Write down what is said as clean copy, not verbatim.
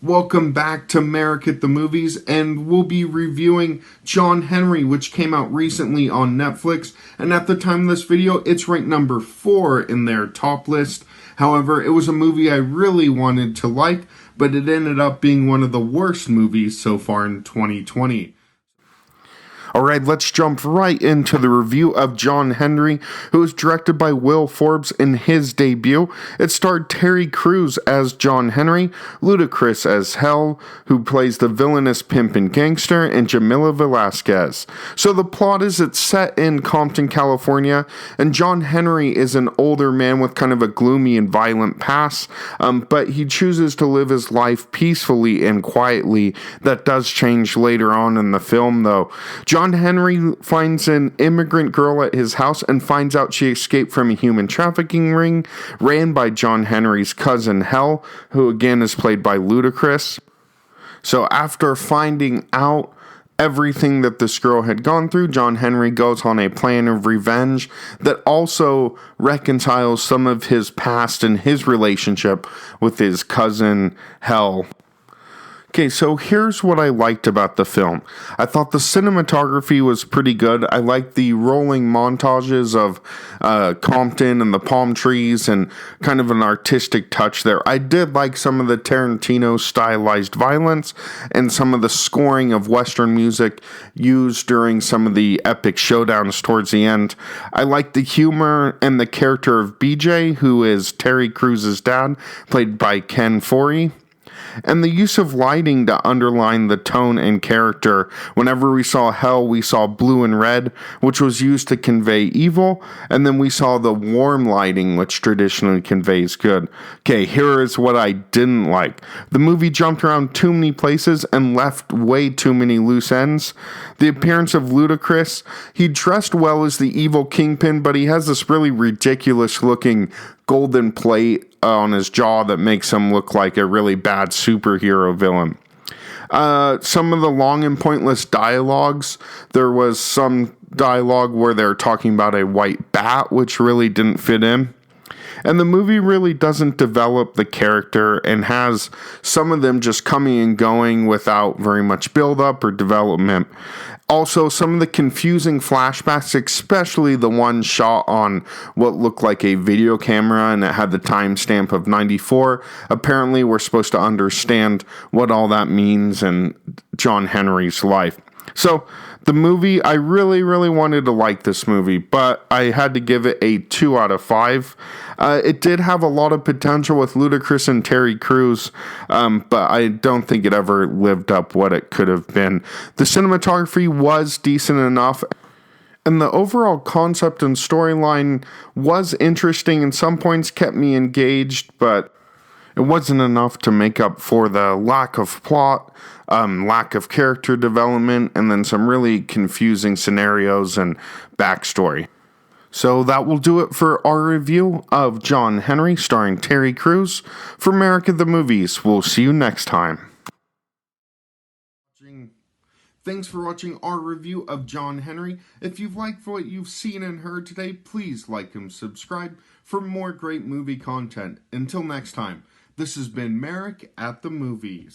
Welcome back to Merrick at the Movies, and we'll be reviewing John Henry, which came out recently on Netflix, and at the time of this video, it's ranked number 4 in their top list. However, it was a movie I really wanted to like, but it ended up being one of the worst movies so far in 2020. Alright, let's jump right into the review of John Henry, who was directed by Will Forbes in his debut. It starred Terry Crews as John Henry, Ludacris as Hell, who plays the villainous pimp and gangster, and Jamila Velasquez. So the plot is it's set in Compton, California, and John Henry is an older man with kind of a gloomy and violent past, but he chooses to live his life peacefully and quietly. That does change later on in the film, though. John Henry finds an immigrant girl at his house and finds out she escaped from a human trafficking ring ran by John Henry's cousin Hell, who again is played by Ludacris. So after finding out everything that this girl had gone through, John Henry goes on a plan of revenge that also reconciles some of his past and his relationship with his cousin Hell. Okay, so here's what I liked about the film. I thought the cinematography was pretty good. I liked the rolling montages of Compton and the palm trees and kind of an artistic touch there. I did like some of the Tarantino stylized violence and some of the scoring of Western music used during some of the epic showdowns towards the end. I liked the humor and the character of BJ, who is Terry Crews' dad, played by Ken Foree. And the use of lighting to underline the tone and character. Whenever we saw Hell, we saw blue and red, which was used to convey evil, and then we saw the warm lighting, which traditionally conveys good. Okay, here is what I didn't like. The movie jumped around too many places and left way too many loose ends. The appearance of Ludacris, he dressed well as the evil kingpin, but he has this really ridiculous looking golden plate on his jaw that makes him look like a really bad superhero villain. Some of the long and pointless dialogues, there was some dialogue where they're talking about a white bat, which really didn't fit in. And the movie really doesn't develop the character and has some of them just coming and going without very much build-up or development. Also, some of the confusing flashbacks, especially the one shot on what looked like a video camera and it had the timestamp of 94. Apparently, we're supposed to understand what all that means in John Henry's life. So, the movie, I really wanted to like this movie, but I had to give it a 2 out of 5. It did have a lot of potential with Ludacris and Terry Crews, but I don't think it ever lived up what it could have been. The cinematography was decent enough, and the overall concept and storyline was interesting and some points kept me engaged, but it wasn't enough to make up for the lack of plot, lack of character development, and then some really confusing scenarios and backstory. So that will do it for our review of John Henry starring Terry Crews. For Merrick at the Movies, we'll see you next time. Thanks for watching our review of John Henry. If you've liked what you've seen and heard today, please like and subscribe for more great movie content. Until next time, this has been Merrick at the Movies.